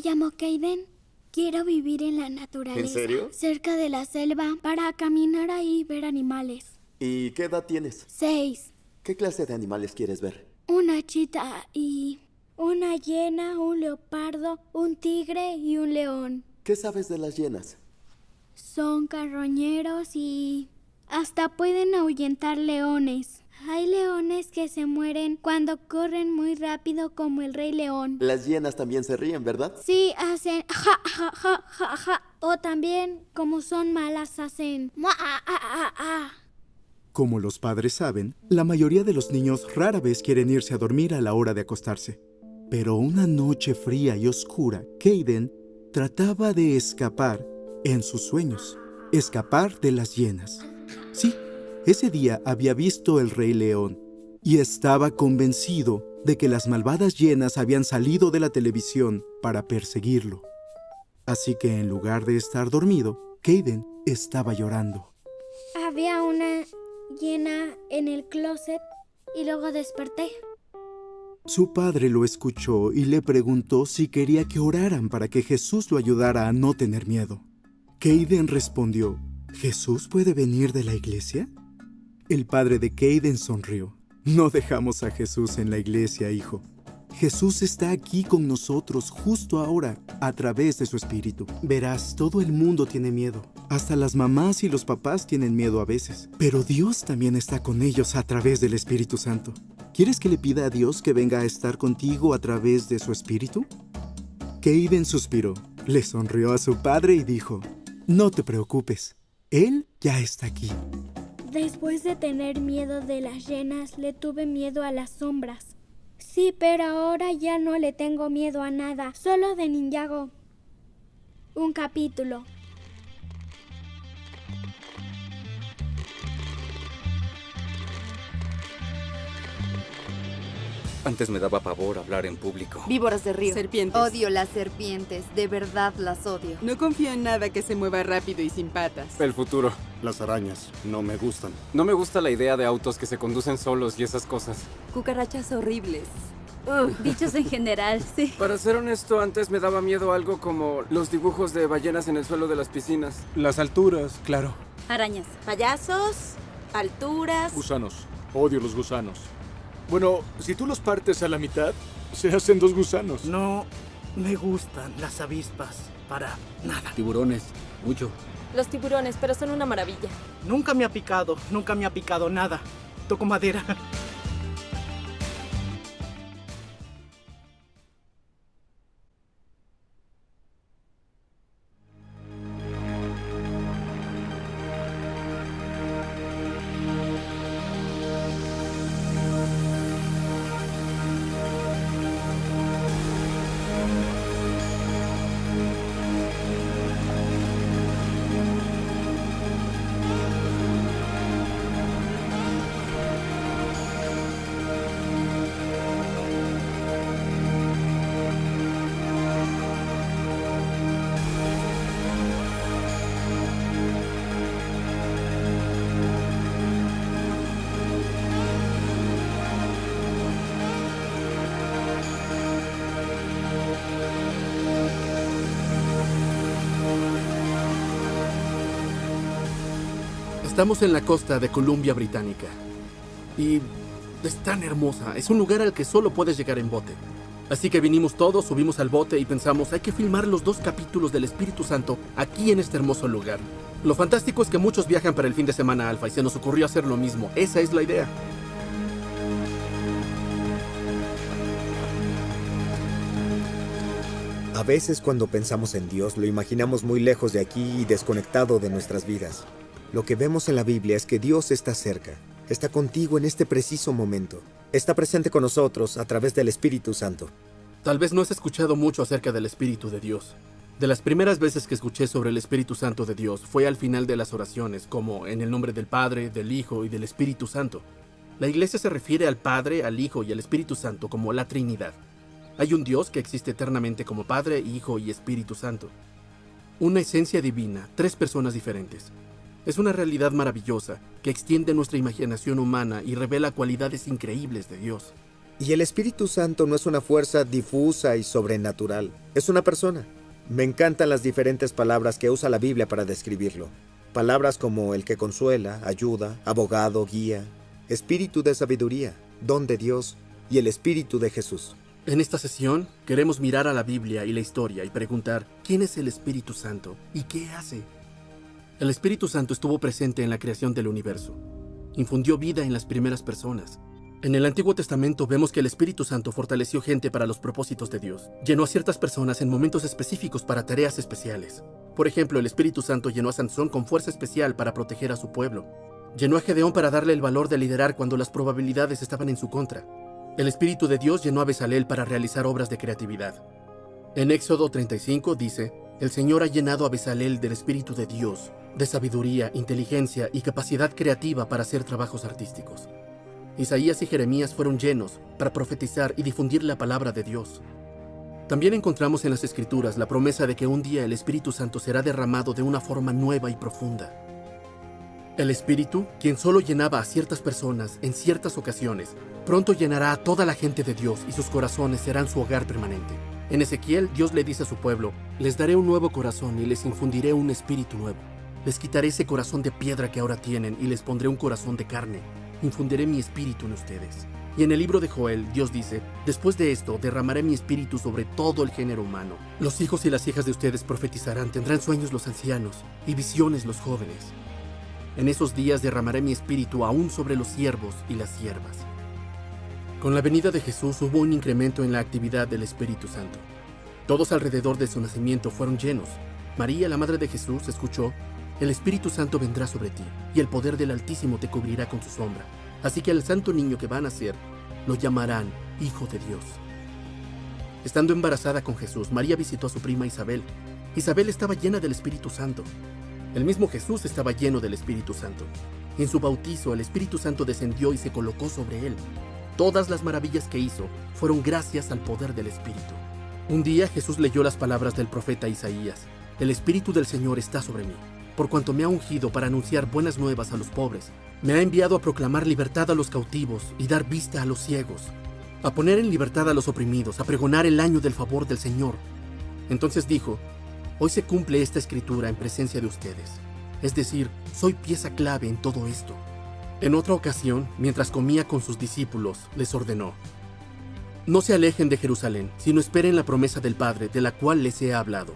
llamo Kaden. Quiero vivir en la naturaleza. ¿En serio? Cerca de la selva, para caminar ahí y ver animales. ¿Y qué edad tienes? 6. ¿Qué clase de animales quieres ver? Una chita y una hiena, un leopardo, un tigre y un león. ¿Qué sabes de las hienas? Son carroñeros y hasta pueden ahuyentar leones. Hay leones que se mueren cuando corren muy rápido, como el Rey León. Las hienas también se ríen, ¿verdad? Sí, hacen ja, ja, ja, ja, ja. O también, como son malas, hacen mua, ah, ah, ah, ah. Como los padres saben, la mayoría de los niños rara vez quieren irse a dormir a la hora de acostarse. Pero una noche fría y oscura, Kaden trataba de escapar en sus sueños. Escapar de las hienas. Sí, ese día había visto el Rey León y estaba convencido de que las malvadas hienas habían salido de la televisión para perseguirlo. Así que en lugar de estar dormido, Kaden estaba llorando. Había una hiena en el closet y luego desperté. Su padre lo escuchó y le preguntó si quería que oraran para que Jesús lo ayudara a no tener miedo. Kaden respondió, ¿Jesús puede venir de la iglesia? El padre de Kaden sonrió. No dejamos a Jesús en la iglesia, hijo. Jesús está aquí con nosotros justo ahora, a través de su espíritu. Verás, todo el mundo tiene miedo. Hasta las mamás y los papás tienen miedo a veces. Pero Dios también está con ellos a través del Espíritu Santo. ¿Quieres que le pida a Dios que venga a estar contigo a través de su espíritu? Kaden suspiró, le sonrió a su padre y dijo, no te preocupes, Él ya está aquí. Después de tener miedo de las hienas, le tuve miedo a las sombras. Sí, pero ahora ya no le tengo miedo a nada, solo de Ninjago. Un capítulo. Antes me daba pavor hablar en público. Víboras de río. Serpientes. Odio las serpientes, de verdad las odio. No confío en nada que se mueva rápido y sin patas. El futuro. Las arañas no me gustan. No me gusta la idea de autos que se conducen solos y esas cosas. Cucarachas horribles. Bichos en general, sí. Para ser honesto, antes me daba miedo algo como los dibujos de ballenas en el suelo de las piscinas. Las alturas, claro. Arañas. Payasos, alturas. Gusanos. Odio los gusanos. Bueno, si tú los partes a la mitad, se hacen 2 gusanos. No me gustan las avispas para nada. Tiburones, mucho. Los tiburones, pero son una maravilla. Nunca me ha picado nada. Toco madera. Estamos en la costa de Columbia Británica y es tan hermosa. Es un lugar al que solo puedes llegar en bote. Así que vinimos todos, subimos al bote y pensamos, hay que filmar los 2 capítulos del Espíritu Santo aquí en este hermoso lugar. Lo fantástico es que muchos viajan para el fin de semana alfa y se nos ocurrió hacer lo mismo. Esa es la idea. A veces cuando pensamos en Dios lo imaginamos muy lejos de aquí y desconectado de nuestras vidas. Lo que vemos en la Biblia es que Dios está cerca, está contigo en este preciso momento. Está presente con nosotros a través del Espíritu Santo. Tal vez no has escuchado mucho acerca del Espíritu de Dios. De las primeras veces que escuché sobre el Espíritu Santo de Dios fue al final de las oraciones, como en el nombre del Padre, del Hijo y del Espíritu Santo. La Iglesia se refiere al Padre, al Hijo y al Espíritu Santo como la Trinidad. Hay un Dios que existe eternamente como Padre, Hijo y Espíritu Santo. Una esencia divina, 3 personas diferentes. Es una realidad maravillosa que extiende nuestra imaginación humana y revela cualidades increíbles de Dios. Y el Espíritu Santo no es una fuerza difusa y sobrenatural, es una persona. Me encantan las diferentes palabras que usa la Biblia para describirlo. Palabras como el que consuela, ayuda, abogado, guía, espíritu de sabiduría, don de Dios y el Espíritu de Jesús. En esta sesión queremos mirar a la Biblia y la historia y preguntar ¿quién es el Espíritu Santo y qué hace? El Espíritu Santo estuvo presente en la creación del universo. Infundió vida en las primeras personas. En el Antiguo Testamento vemos que el Espíritu Santo fortaleció gente para los propósitos de Dios. Llenó a ciertas personas en momentos específicos para tareas especiales. Por ejemplo, el Espíritu Santo llenó a Sansón con fuerza especial para proteger a su pueblo. Llenó a Gedeón para darle el valor de liderar cuando las probabilidades estaban en su contra. El Espíritu de Dios llenó a Bezalel para realizar obras de creatividad. En Éxodo 35 dice, el Señor ha llenado a Bezalel del Espíritu de Dios, de sabiduría, inteligencia y capacidad creativa para hacer trabajos artísticos. Isaías y Jeremías fueron llenos para profetizar y difundir la palabra de Dios. También encontramos en las Escrituras la promesa de que un día el Espíritu Santo será derramado de una forma nueva y profunda. El Espíritu, quien solo llenaba a ciertas personas en ciertas ocasiones, pronto llenará a toda la gente de Dios y sus corazones serán su hogar permanente. En Ezequiel, Dios le dice a su pueblo, les daré un nuevo corazón y les infundiré un espíritu nuevo. Les quitaré ese corazón de piedra que ahora tienen y les pondré un corazón de carne. Infundiré mi espíritu en ustedes. Y en el libro de Joel, Dios dice, después de esto derramaré mi espíritu sobre todo el género humano. Los hijos y las hijas de ustedes profetizarán, tendrán sueños los ancianos y visiones los jóvenes. En esos días derramaré mi espíritu aún sobre los siervos y las siervas. Con la venida de Jesús hubo un incremento en la actividad del Espíritu Santo. Todos alrededor de su nacimiento fueron llenos. María, la madre de Jesús, escuchó, el Espíritu Santo vendrá sobre ti, y el poder del Altísimo te cubrirá con su sombra. Así que al santo niño que va a nacer, lo llamarán Hijo de Dios. Estando embarazada con Jesús, María visitó a su prima Isabel. Isabel estaba llena del Espíritu Santo. El mismo Jesús estaba lleno del Espíritu Santo. En su bautizo, el Espíritu Santo descendió y se colocó sobre él. Todas las maravillas que hizo fueron gracias al poder del Espíritu. Un día Jesús leyó las palabras del profeta Isaías. El Espíritu del Señor está sobre mí, por cuanto me ha ungido para anunciar buenas nuevas a los pobres. Me ha enviado a proclamar libertad a los cautivos y dar vista a los ciegos, a poner en libertad a los oprimidos, a pregonar el año del favor del Señor. Entonces dijo, hoy se cumple esta escritura en presencia de ustedes. Es decir, soy pieza clave en todo esto. En otra ocasión, mientras comía con sus discípulos, les ordenó, no se alejen de Jerusalén, sino esperen la promesa del Padre, de la cual les he hablado.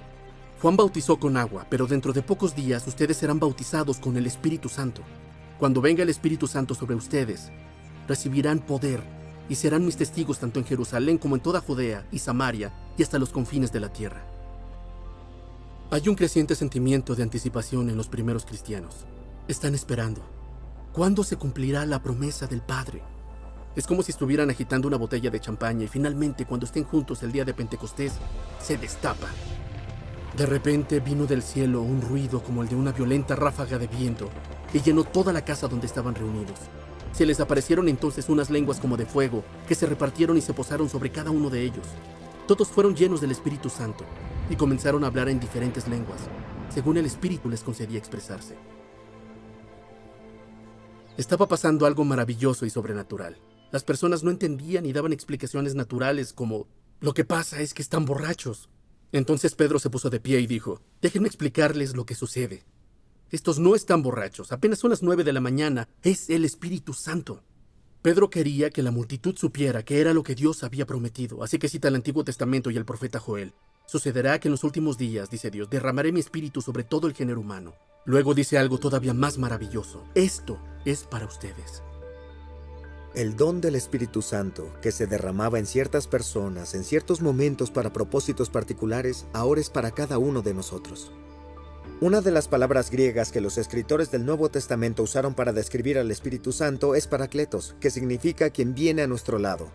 Juan bautizó con agua, pero dentro de pocos días ustedes serán bautizados con el Espíritu Santo. Cuando venga el Espíritu Santo sobre ustedes, recibirán poder y serán mis testigos tanto en Jerusalén como en toda Judea y Samaria y hasta los confines de la tierra. Hay un creciente sentimiento de anticipación en los primeros cristianos. Están esperando. ¿Cuándo se cumplirá la promesa del Padre? Es como si estuvieran agitando una botella de champaña y finalmente, cuando estén juntos el día de Pentecostés, se destapa. De repente vino del cielo un ruido como el de una violenta ráfaga de viento y llenó toda la casa donde estaban reunidos. Se les aparecieron entonces unas lenguas como de fuego que se repartieron y se posaron sobre cada uno de ellos. Todos fueron llenos del Espíritu Santo y comenzaron a hablar en diferentes lenguas, según el Espíritu les concedía expresarse. Estaba pasando algo maravilloso y sobrenatural. Las personas no entendían y daban explicaciones naturales como, lo que pasa es que están borrachos. Entonces Pedro se puso de pie y dijo, déjenme explicarles lo que sucede. Estos no están borrachos, apenas son las 9 de la mañana, es el Espíritu Santo. Pedro quería que la multitud supiera que era lo que Dios había prometido, así que cita el Antiguo Testamento y el profeta Joel. Sucederá que en los últimos días, dice Dios, derramaré mi espíritu sobre todo el género humano. Luego dice algo todavía más maravilloso. Esto es para ustedes. El don del Espíritu Santo, que se derramaba en ciertas personas en ciertos momentos para propósitos particulares, ahora es para cada uno de nosotros. Una de las palabras griegas que los escritores del Nuevo Testamento usaron para describir al Espíritu Santo es parakletos, que significa quien viene a nuestro lado.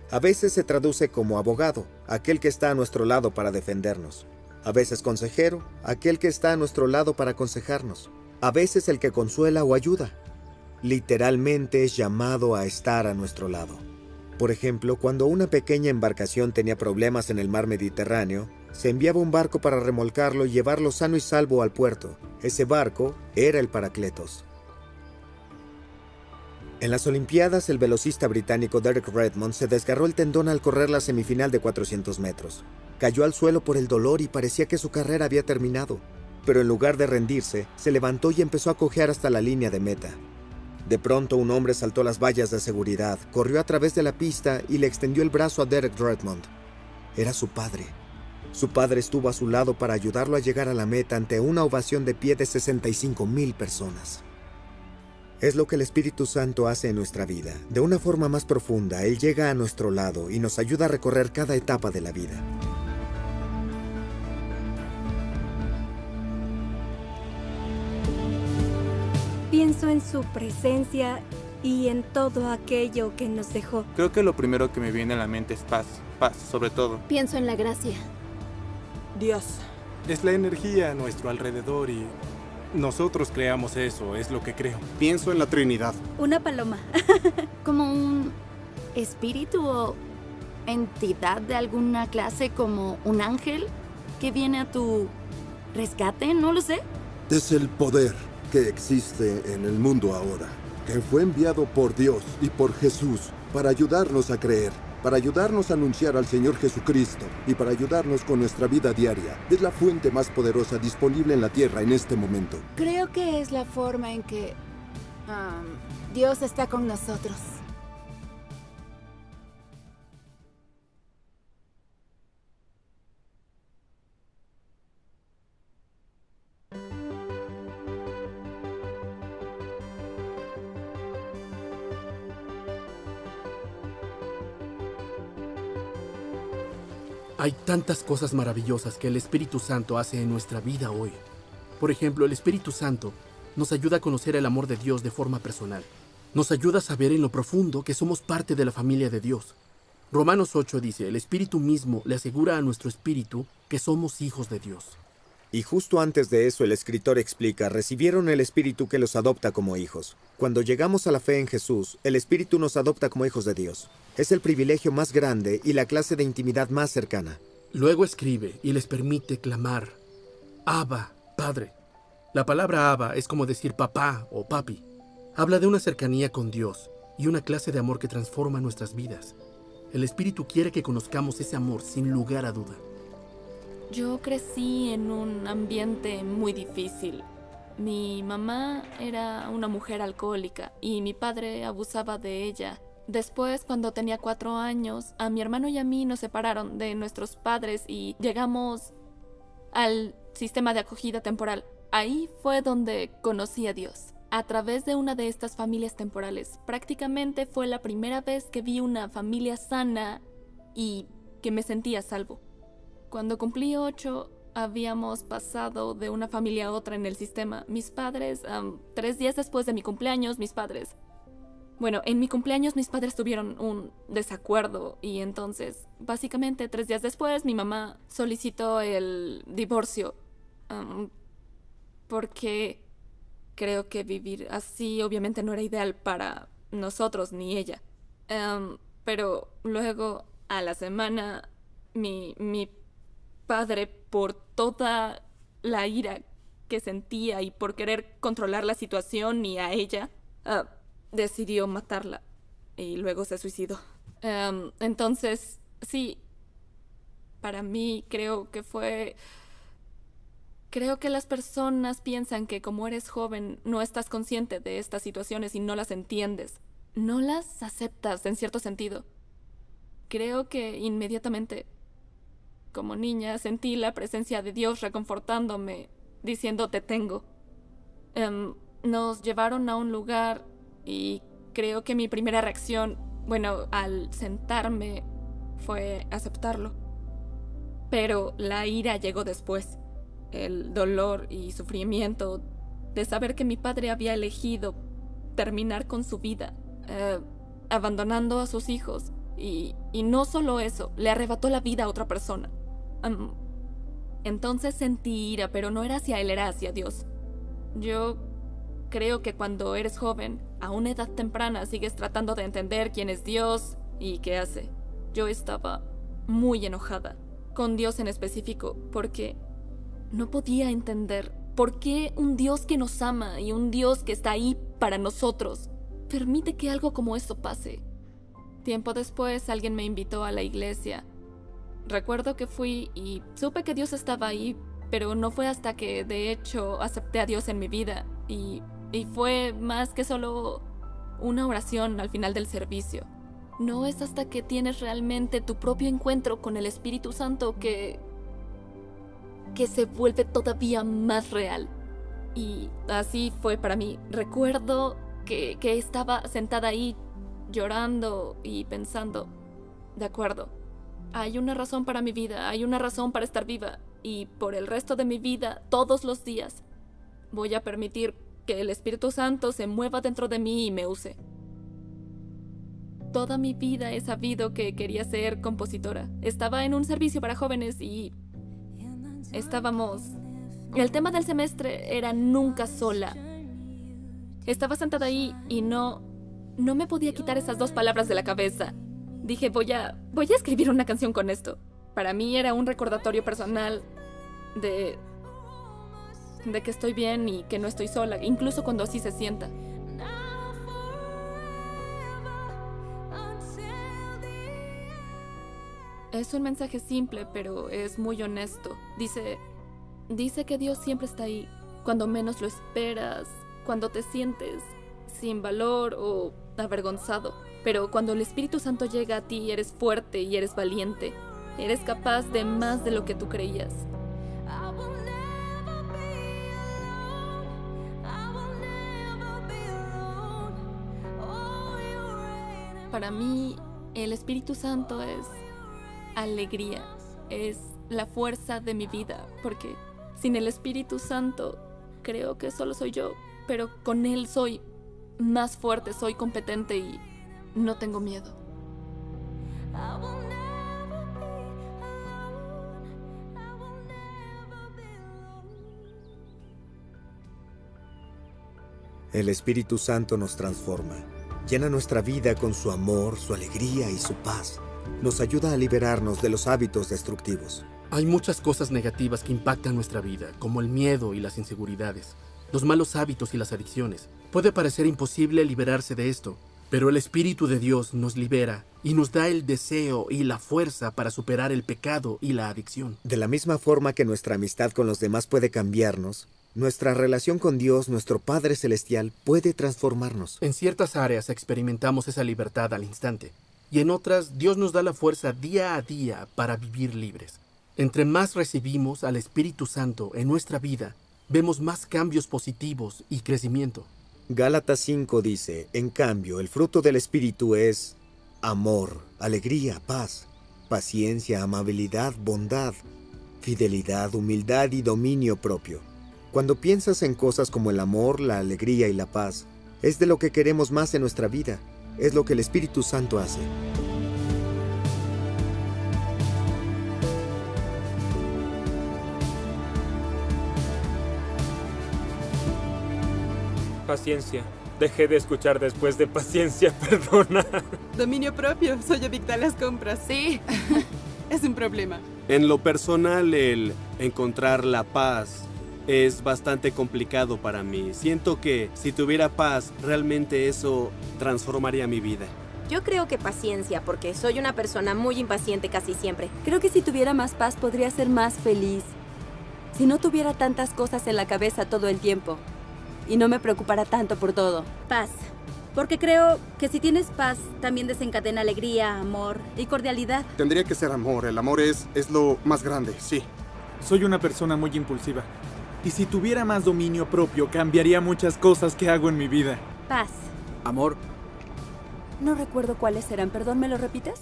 A veces se traduce como abogado, aquel que está a nuestro lado para defendernos. A veces consejero, aquel que está a nuestro lado para aconsejarnos. A veces el que consuela o ayuda. Literalmente es llamado a estar a nuestro lado. Por ejemplo, cuando una pequeña embarcación tenía problemas en el mar Mediterráneo, se enviaba un barco para remolcarlo y llevarlo sano y salvo al puerto. Ese barco era el Parakletos. En las Olimpiadas, el velocista británico Derek Redmond se desgarró el tendón al correr la semifinal de 400 metros. Cayó al suelo por el dolor y parecía que su carrera había terminado. Pero en lugar de rendirse, se levantó y empezó a cojear hasta la línea de meta. De pronto, un hombre saltó las vallas de seguridad, corrió a través de la pista y le extendió el brazo a Derek Redmond. Era su padre. Su padre estuvo a su lado para ayudarlo a llegar a la meta ante una ovación de pie de 65,000 personas. Es lo que el Espíritu Santo hace en nuestra vida. De una forma más profunda, Él llega a nuestro lado y nos ayuda a recorrer cada etapa de la vida. Pienso en su presencia y en todo aquello que nos dejó. Creo que lo primero que me viene a la mente es paz. Paz, sobre todo. Pienso en la gracia. Dios. Es la energía a nuestro alrededor y nosotros creamos eso, es lo que creo. Pienso en la Trinidad. Una paloma. Como un espíritu o entidad de alguna clase, como un ángel que viene a tu rescate, no lo sé. Es el poder que existe en el mundo ahora, que fue enviado por Dios y por Jesús para ayudarnos a creer, para ayudarnos a anunciar al Señor Jesucristo y para ayudarnos con nuestra vida diaria. Es la fuente más poderosa disponible en la tierra en este momento. Creo que es la forma en que Dios está con nosotros. Hay tantas cosas maravillosas que el Espíritu Santo hace en nuestra vida hoy. Por ejemplo, el Espíritu Santo nos ayuda a conocer el amor de Dios de forma personal. Nos ayuda a saber en lo profundo que somos parte de la familia de Dios. Romanos 8 dice, el Espíritu mismo le asegura a nuestro espíritu que somos hijos de Dios. Y justo antes de eso, el escritor explica, recibieron el Espíritu que los adopta como hijos. Cuando llegamos a la fe en Jesús, el Espíritu nos adopta como hijos de Dios. Es el privilegio más grande y la clase de intimidad más cercana. Luego escribe y les permite clamar, Abba, Padre. La palabra Abba es como decir papá o papi. Habla de una cercanía con Dios y una clase de amor que transforma nuestras vidas. El Espíritu quiere que conozcamos ese amor sin lugar a duda. Yo crecí en un ambiente muy difícil. Mi mamá era una mujer alcohólica y mi padre abusaba de ella. Después, cuando tenía 4 años, a mi hermano y a mí nos separaron de nuestros padres y llegamos al sistema de acogida temporal. Ahí fue donde conocí a Dios. A través de una de estas familias temporales. Prácticamente fue la primera vez que vi una familia sana y que me sentía a salvo. Cuando cumplí 8, habíamos pasado de una familia a otra en el sistema. Mis padres, 3 días después de mi cumpleaños, en mi cumpleaños mis padres tuvieron un desacuerdo y entonces, básicamente 3 días después, mi mamá solicitó el divorcio porque creo que vivir así obviamente no era ideal para nosotros ni ella. Pero luego, a la semana, mi padre, por toda la ira que sentía y por querer controlar la situación y a ella, decidió matarla y luego se suicidó. Entonces, sí, para mí creo que las personas piensan que como eres joven no estás consciente de estas situaciones y no las entiendes. No las aceptas en cierto sentido. Creo que inmediatamente, como niña, sentí la presencia de Dios reconfortándome, diciendo te tengo. Nos llevaron a un lugar y creo que mi primera reacción, al sentarme, fue aceptarlo. Pero la ira llegó después. El dolor y sufrimiento de saber que mi padre había elegido terminar con su vida, abandonando a sus hijos. Y no solo eso, le arrebató la vida a otra persona. Entonces sentí ira, pero no era hacia él, era hacia Dios. Yo creo que cuando eres joven, a una edad temprana, sigues tratando de entender quién es Dios y qué hace. Yo estaba muy enojada, con Dios en específico, porque no podía entender por qué un Dios que nos ama y un Dios que está ahí para nosotros permite que algo como eso pase? Tiempo después, alguien me invitó a la iglesia. Recuerdo que fui y supe que Dios estaba ahí, pero no fue hasta que, de hecho, acepté a Dios en mi vida. Y fue más que solo una oración al final del servicio. No es hasta que tienes realmente tu propio encuentro con el Espíritu Santo que se vuelve todavía más real. Y así fue para mí. Recuerdo que estaba sentada ahí llorando y pensando, de acuerdo, hay una razón para mi vida, hay una razón para estar viva, y por el resto de mi vida, todos los días, voy a permitir que el Espíritu Santo se mueva dentro de mí y me use. Toda mi vida he sabido que quería ser compositora. Estaba en un servicio para jóvenes y estábamos... El tema del semestre era nunca sola. Estaba sentada ahí y no me podía quitar esas 2 palabras de la cabeza. Dije, voy a escribir una canción con esto. Para mí era un recordatorio personal de que estoy bien y que no estoy sola, incluso cuando así se sienta. Es un mensaje simple, pero es muy honesto. Dice que Dios siempre está ahí, cuando menos lo esperas, cuando te sientes sin valor o avergonzado. Pero cuando el Espíritu Santo llega a ti, eres fuerte y eres valiente. Eres capaz de más de lo que tú creías. Para mí, el Espíritu Santo es alegría, es la fuerza de mi vida, porque sin el Espíritu Santo creo que solo soy yo, pero con Él soy más fuerte, soy competente y no tengo miedo. El Espíritu Santo nos transforma, llena nuestra vida con su amor, su alegría y su paz. Nos ayuda a liberarnos de los hábitos destructivos. Hay muchas cosas negativas que impactan nuestra vida, como el miedo y las inseguridades, los malos hábitos y las adicciones. Puede parecer imposible liberarse de esto, pero el Espíritu de Dios nos libera y nos da el deseo y la fuerza para superar el pecado y la adicción. De la misma forma que nuestra amistad con los demás puede cambiarnos, nuestra relación con Dios, nuestro Padre Celestial, puede transformarnos. En ciertas áreas experimentamos esa libertad al instante, y en otras Dios nos da la fuerza día a día para vivir libres. Entre más recibimos al Espíritu Santo en nuestra vida, vemos más cambios positivos y crecimiento. Gálatas 5 dice, en cambio, el fruto del Espíritu es amor, alegría, paz, paciencia, amabilidad, bondad, fidelidad, humildad y dominio propio. Cuando piensas en cosas como el amor, la alegría y la paz, es de lo que queremos más en nuestra vida. Es lo que el Espíritu Santo hace. Paciencia. Dejé de escuchar después de paciencia, perdona. Dominio propio. Soy adicta a las compras. Sí. Es un problema. En lo personal, el encontrar la paz es bastante complicado para mí. Siento que si tuviera paz, realmente eso transformaría mi vida. Yo creo que paciencia, porque soy una persona muy impaciente casi siempre. Creo que si tuviera más paz podría ser más feliz. Si no tuviera tantas cosas en la cabeza todo el tiempo. Y no me preocupara tanto por todo. Paz. Porque creo que si tienes paz, también desencadena alegría, amor y cordialidad. Tendría que ser amor. El amor es lo más grande, sí. Soy una persona muy impulsiva. Y si tuviera más dominio propio, cambiaría muchas cosas que hago en mi vida. Paz. Amor. No recuerdo cuáles eran. Perdón, ¿me lo repites?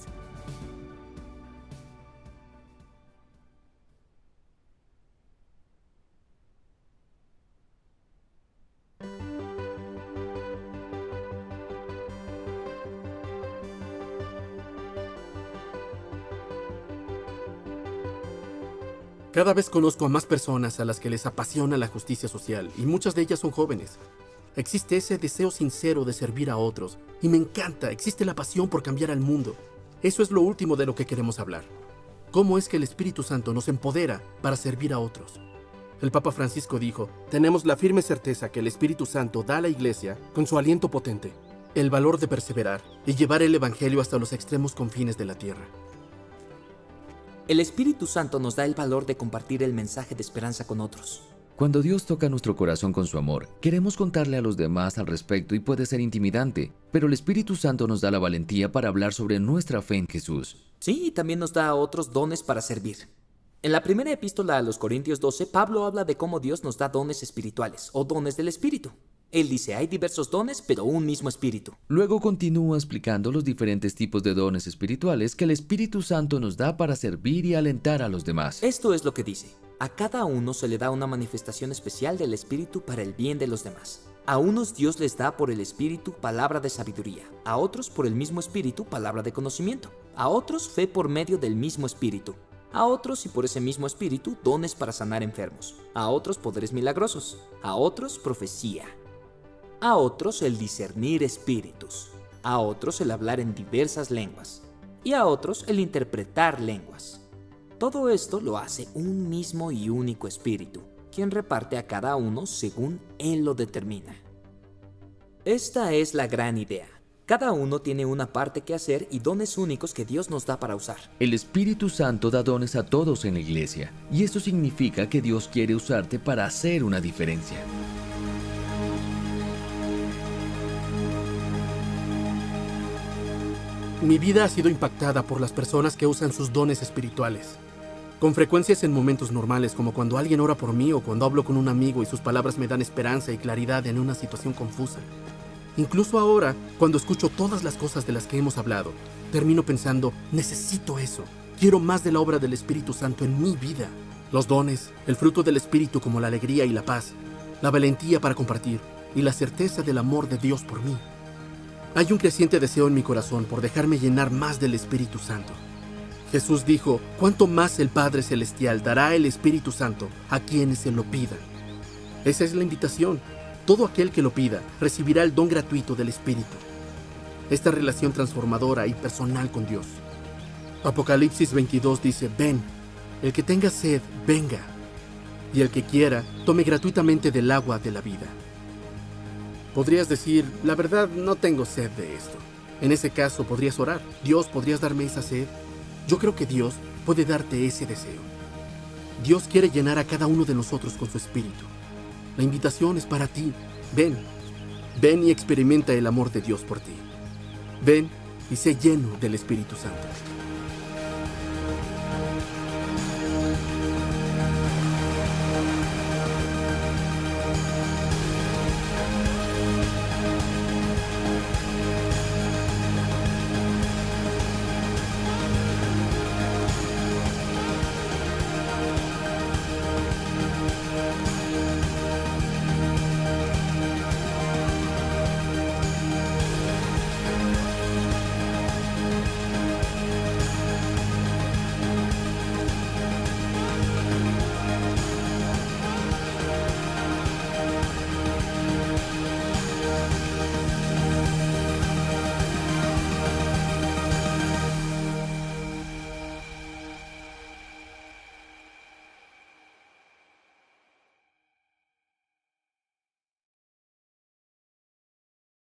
Cada vez conozco a más personas a las que les apasiona la justicia social, y muchas de ellas son jóvenes. Existe ese deseo sincero de servir a otros, y me encanta, existe la pasión por cambiar al mundo. Eso es lo último de lo que queremos hablar. ¿Cómo es que el Espíritu Santo nos empodera para servir a otros? El Papa Francisco dijo, tenemos la firme certeza que el Espíritu Santo da a la Iglesia con su aliento potente. el valor de perseverar y llevar el Evangelio hasta los extremos confines de la tierra. El Espíritu Santo nos da el valor de compartir el mensaje de esperanza con otros. Cuando Dios toca nuestro corazón con su amor, queremos contarle a los demás al respecto y puede ser intimidante, pero el Espíritu Santo nos da la valentía para hablar sobre nuestra fe en Jesús. Sí, y también nos da otros dones para servir. En la primera epístola a los Corintios 12, Pablo habla de cómo Dios nos da dones espirituales, o dones del Espíritu. Él dice, hay diversos dones, pero un mismo Espíritu. Luego continúa explicando los diferentes tipos de dones espirituales que el Espíritu Santo nos da para servir y alentar a los demás. Esto es lo que dice. A cada uno se le da una manifestación especial del Espíritu para el bien de los demás. A unos Dios les da por el Espíritu palabra de sabiduría, a otros por el mismo Espíritu palabra de conocimiento, a otros fe por medio del mismo Espíritu, a otros y por ese mismo Espíritu dones para sanar enfermos, a otros poderes milagrosos, a otros profecía, a otros el discernir espíritus, a otros el hablar en diversas lenguas, y a otros el interpretar lenguas. Todo esto lo hace un mismo y único Espíritu, quien reparte a cada uno según Él lo determina. Esta es la gran idea. Cada uno tiene una parte que hacer y dones únicos que Dios nos da para usar. El Espíritu Santo da dones a todos en la iglesia, y esto significa que Dios quiere usarte para hacer una diferencia. Mi vida ha sido impactada por las personas que usan sus dones espirituales. Con frecuencia es en momentos normales, como cuando alguien ora por mí o cuando hablo con un amigo y sus palabras me dan esperanza y claridad en una situación confusa. Incluso ahora, cuando escucho todas las cosas de las que hemos hablado, termino pensando, necesito eso. Quiero más de la obra del Espíritu Santo en mi vida. Los dones, el fruto del Espíritu como la alegría y la paz, la valentía para compartir y la certeza del amor de Dios por mí. Hay un creciente deseo en mi corazón por dejarme llenar más del Espíritu Santo. Jesús dijo, ¿cuánto más el Padre Celestial dará el Espíritu Santo a quienes se lo pidan? Esa es la invitación. Todo aquel que lo pida recibirá el don gratuito del Espíritu. Esta relación transformadora y personal con Dios. Apocalipsis 22 dice, ven, el que tenga sed, venga, y el que quiera, tome gratuitamente del agua de la vida. Podrías decir, la verdad, no tengo sed de esto. En ese caso, podrías orar. Dios, ¿podrías darme esa sed? Yo creo que Dios puede darte ese deseo. Dios quiere llenar a cada uno de nosotros con su Espíritu. La invitación es para ti. Ven. Ven y experimenta el amor de Dios por ti. Ven y sé lleno del Espíritu Santo.